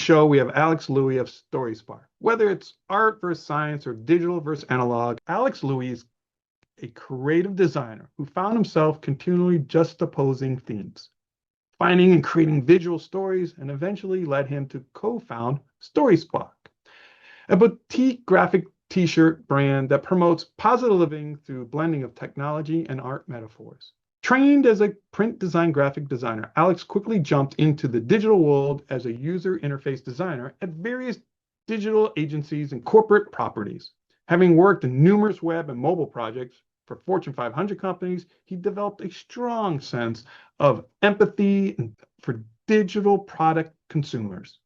show, we have Alex Louie of StorySpark. Whether it's art versus science or digital versus analog, Alex Louie is a creative designer who found himself continually juxtaposing themes, finding and creating visual stories, and eventually led him to co-found StorySpark, a boutique graphic t-shirt brand that promotes positive living through blending of technology and art metaphors. Trained as a print design graphic designer, Alex quickly jumped into the digital world as a user interface designer at various digital agencies and corporate properties. Having worked in numerous web and mobile projects for Fortune 500 companies, he developed a strong sense of empathy for digital product consumers.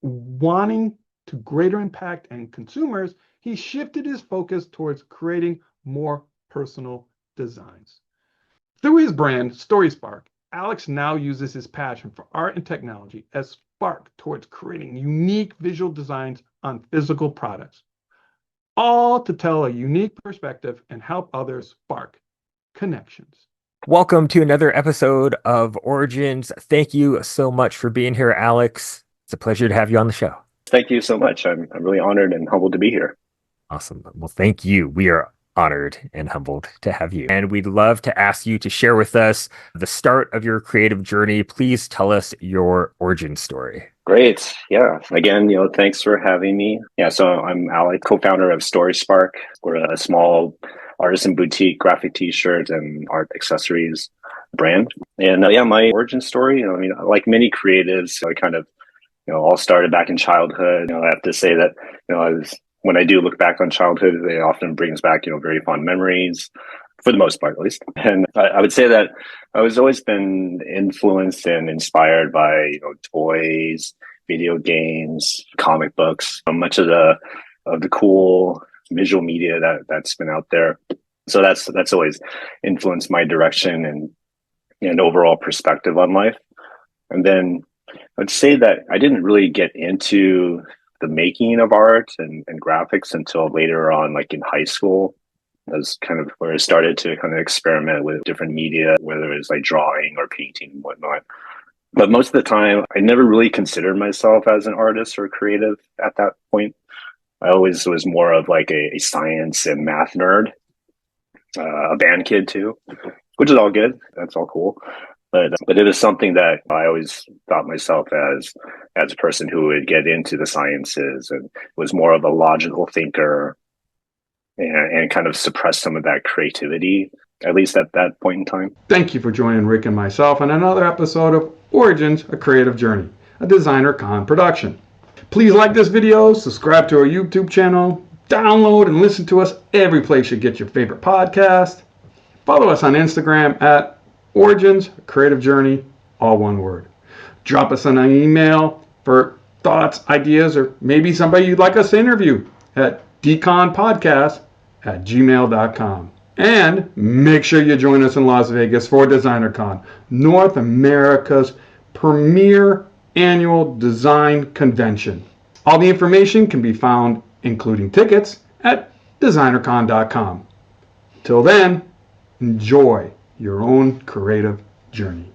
Wanting to greater impact and consumers, he shifted his focus towards creating more personal designs. Through his brand, StorySpark, Alex now uses his passion for art and technology as spark towards creating unique visual designs on physical products, all to tell a unique perspective and help others spark connections. Welcome to another episode of Origins. Thank you so much for being here, Alex. It's a pleasure to have you on the show. Thank you so much. I'm really honored and humbled to be here. Awesome. Well, thank you. We are honored and humbled to have you. And we'd love to ask you to share with us the start of your creative journey. Please tell us your origin story. Great. Yeah. Again, thanks for having me. Yeah. So I'm Alex, co-founder of StorySpark. We're a small artisan boutique graphic t-shirt and art accessories brand. And my origin story, like many creatives, I kind of, all started back in childhood. I have to say that, when I do look back on childhood, it often brings back, very fond memories, for the most part, at least. And I would say that I was always been influenced and inspired by, toys, video games, comic books, much of the cool visual media that's been out there. So that's always influenced my direction and overall perspective on life. And then I'd say that I didn't really get into the making of art and graphics until later on, like in high school. That's kind of where I started to kind of experiment with different media, whether it was like drawing or painting and whatnot. But most of the time, I never really considered myself as an artist or creative at that point. I always was more of like a science and math nerd, a band kid too, which is all good. That's all cool. But it was something that I always thought myself as a person who would get into the sciences and was more of a logical thinker and kind of suppress some of that creativity, at least at that point in time. Thank you for joining Rick and myself on another episode of Origins, A Creative Journey, a Designer Con production. Please like this video, subscribe to our YouTube channel, download and listen to us every place you get your favorite podcast. Follow us on Instagram at Origins, A Creative Journey, all one word. Drop us an email for thoughts, ideas, or maybe somebody you'd like us to interview at dconpodcast@gmail.com. And make sure you join us in Las Vegas for DesignerCon, North America's premier annual design convention. All the information can be found, including tickets, at designercon.com. Till then, enjoy your own creative journey.